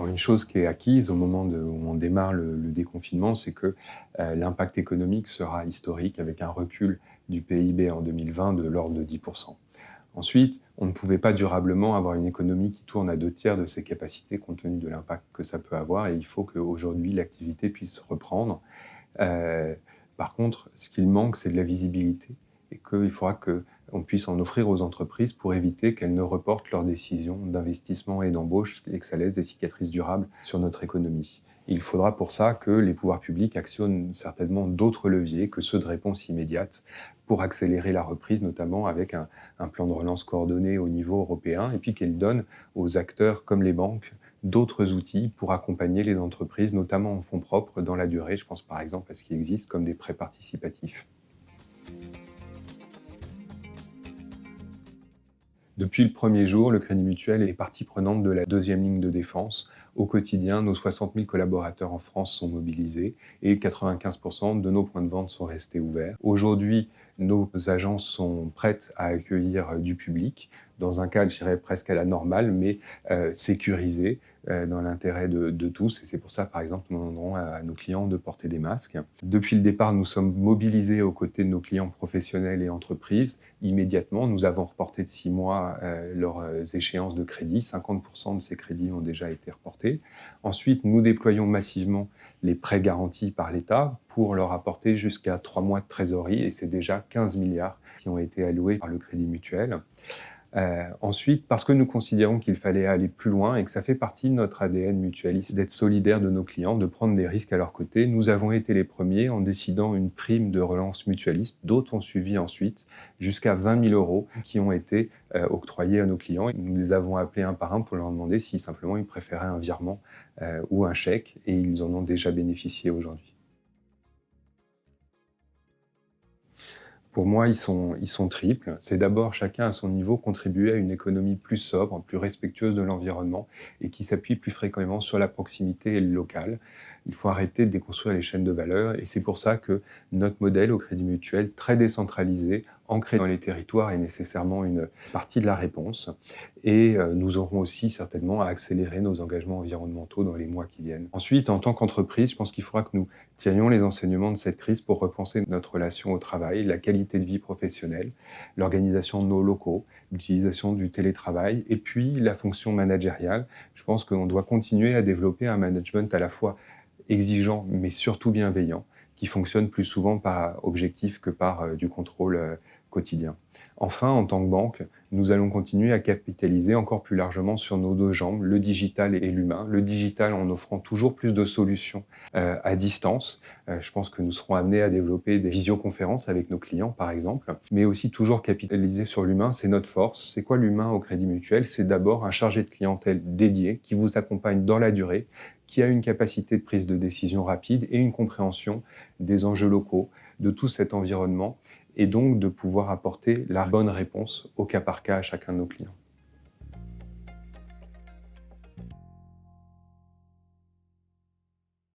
Une chose qui est acquise au moment où on démarre le déconfinement, c'est que l'impact économique sera historique avec un recul du PIB en 2020 de l'ordre de 10%. Ensuite, on ne pouvait pas durablement avoir une économie qui tourne à 2 tiers de ses capacités compte tenu de l'impact que ça peut avoir et il faut qu'aujourd'hui l'activité puisse reprendre. Euh, Par contre, ce qu'il manque, c'est de la visibilité et qu'il faudra qu'on puisse en offrir aux entreprises pour éviter qu'elles ne reportent leurs décisions d'investissement et d'embauche et que ça laisse des cicatrices durables sur notre économie. Il faudra pour ça que les pouvoirs publics actionnent certainement d'autres leviers que ceux de réponse immédiate pour accélérer la reprise, notamment avec un plan de relance coordonné au niveau européen, et puis qu'elles donnent aux acteurs comme les banques d'autres outils pour accompagner les entreprises, notamment en fonds propres, dans la durée. Je pense par exemple à ce qui existe comme des prêts participatifs. Depuis le premier jour, le Crédit Mutuel est partie prenante de la deuxième ligne de défense. Au quotidien, nos 60 000 collaborateurs en France sont mobilisés et 95% de nos points de vente sont restés ouverts. Aujourd'hui, nos agences sont prêtes à accueillir du public dans un cadre, je dirais, presque à la normale, mais sécurisé dans l'intérêt de tous. Et c'est pour ça, par exemple, nous demanderons à nos clients de porter des masques. Depuis le départ, nous sommes mobilisés aux côtés de nos clients professionnels et entreprises. Immédiatement, nous avons reporté de 6 mois leurs échéances de crédit. 50% de ces crédits ont déjà été reportés. Ensuite, nous déployons massivement les prêts garantis par l'État pour leur apporter jusqu'à 3 mois de trésorerie. Et c'est déjà 15 milliards qui ont été alloués par le Crédit Mutuel. Ensuite, parce que nous considérons qu'il fallait aller plus loin et que ça fait partie de notre ADN mutualiste d'être solidaire de nos clients, de prendre des risques à leur côté, nous avons été les premiers en décidant une prime de relance mutualiste. D'autres ont suivi ensuite, jusqu'à 20 000 euros qui ont été octroyés à nos clients. Nous les avons appelés un par un pour leur demander si simplement ils préféraient un virement ou un chèque et ils en ont déjà bénéficié aujourd'hui. Pour moi, ils sont triples. C'est d'abord, chacun à son niveau, contribuer à une économie plus sobre, plus respectueuse de l'environnement et qui s'appuie plus fréquemment sur la proximité et le local. Il faut arrêter de déconstruire les chaînes de valeur et c'est pour ça que notre modèle au Crédit Mutuel, très décentralisé, ancré dans les territoires, est nécessairement une partie de la réponse. Et nous aurons aussi certainement à accélérer nos engagements environnementaux dans les mois qui viennent. Ensuite, en tant qu'entreprise, je pense qu'il faudra que nous tirions les enseignements de cette crise pour repenser notre relation au travail, la qualité de vie professionnelle, l'organisation de nos locaux, l'utilisation du télétravail et puis la fonction managériale. Je pense qu'on doit continuer à développer un management à la fois exigeant mais surtout bienveillant, qui fonctionne plus souvent par objectif que par du contrôle quotidien. Enfin, en tant que banque, nous allons continuer à capitaliser encore plus largement sur nos deux jambes, le digital et l'humain. Le digital en offrant toujours plus de solutions à distance. Je pense que nous serons amenés à développer des visioconférences avec nos clients, par exemple, mais aussi toujours capitaliser sur l'humain, c'est notre force. C'est quoi l'humain au Crédit Mutuel? C'est d'abord un chargé de clientèle dédié qui vous accompagne dans la durée, qui a une capacité de prise de décision rapide et une compréhension des enjeux locaux, de tout cet environnement, et donc de pouvoir apporter la bonne réponse au cas par cas à chacun de nos clients.